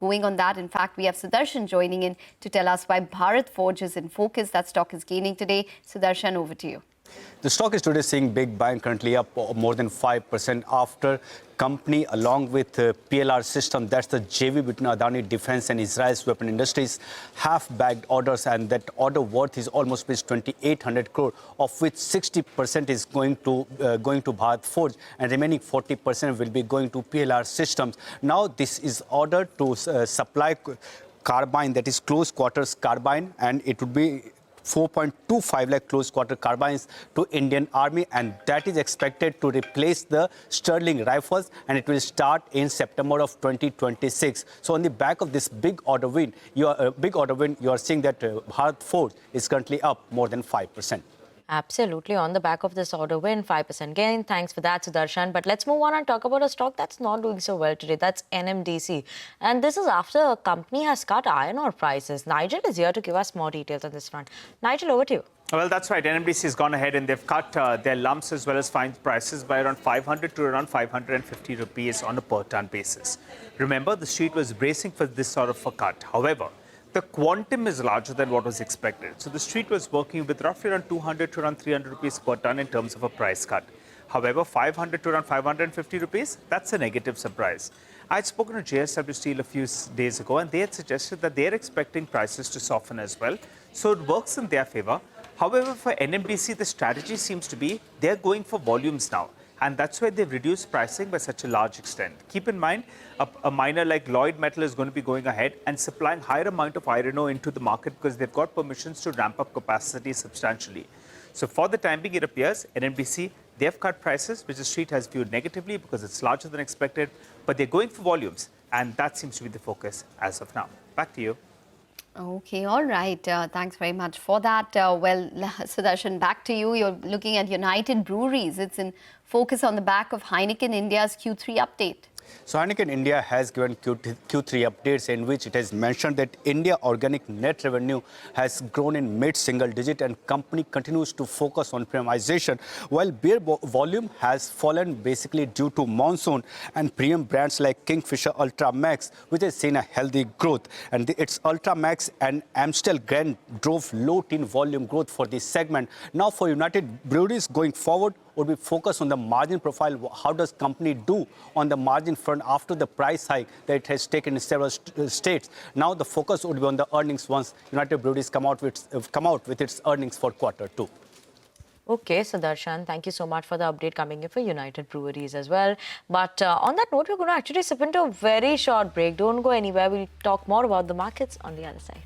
Going on that, in fact, we have Sudarshan joining in to tell us why Bharat Forge is in focus. That stock is gaining today. Sudarshan, over to you. The stock is today seeing big buying, currently up more than 5% after company along with PLR system, that's the JV between Adani Defense and Israel's weapon industries, have bagged orders, and that order worth is almost 2,800 crore, of which 60% is going to Bharat Forge and remaining 40% will be going to PLR systems. Now this is ordered to supply carbine, that is close quarters carbine, and it would be 4.25 lakh close quarter carbines to Indian Army, and that is expected to replace the Sterling rifles, and it will start in September of 2026. So on the back of this big order win, you are seeing that Bharat Forge is currently up more than 5%. Absolutely. On the back of this order win, 5% gain. Thanks for that, Sudarshan. But let's move on and talk about a stock that's not doing so well today. That's NMDC. And this is after a company has cut iron ore prices. Nigel is here to give us more details on this front. Nigel, over to you. Well, that's right. NMDC has gone ahead and they've cut their lumps as well as fines prices by around 500 to around 550 rupees on a per ton basis. Remember, the street was bracing for this sort of a cut. However, the quantum is larger than what was expected. So the street was working with roughly around 200 to around 300 rupees per ton in terms of a price cut. However, 500 to around 550 rupees, that's a negative surprise. I had spoken to JSW Steel a few days ago, and they had suggested that they're expecting prices to soften as well. So it works in their favor. However, for NMDC, the strategy seems to be they're going for volumes now. And that's why they've reduced pricing by such a large extent. Keep in mind, a miner like Lloyd Metal is going to be going ahead and supplying higher amount of iron ore into the market because they've got permissions to ramp up capacity substantially. So for the time being, it appears NMDC, they've cut prices, which the street has viewed negatively because it's larger than expected, but they're going for volumes, and that seems to be the focus as of now. Back to you. Okay, all right. Thanks very much for that. Well, Sudarshan, back to you. You're looking at United Breweries. It's in focus on the back of Heineken India's Q3 update. So Heineken India has given Q3 updates in which it has mentioned that India organic net revenue has grown in mid-single digit and company continues to focus on premiumization, while beer volume has fallen basically due to monsoon, and premium brands like Kingfisher Ultra Max, which has seen a healthy growth. And its Ultra Max and Amstel Grand drove low-teen volume growth for this segment. Now for United Breweries going forward, would be focused on the margin profile. How does company do on the margin front after the price hike that it has taken in several states? Now the focus would be on the earnings once United Breweries come out with its earnings for Q2. Okay, Sudarshan, thank you so much for the update coming in for United Breweries as well. But on that note, we're going to actually slip into a very short break. Don't go anywhere. We'll talk more about the markets on the other side.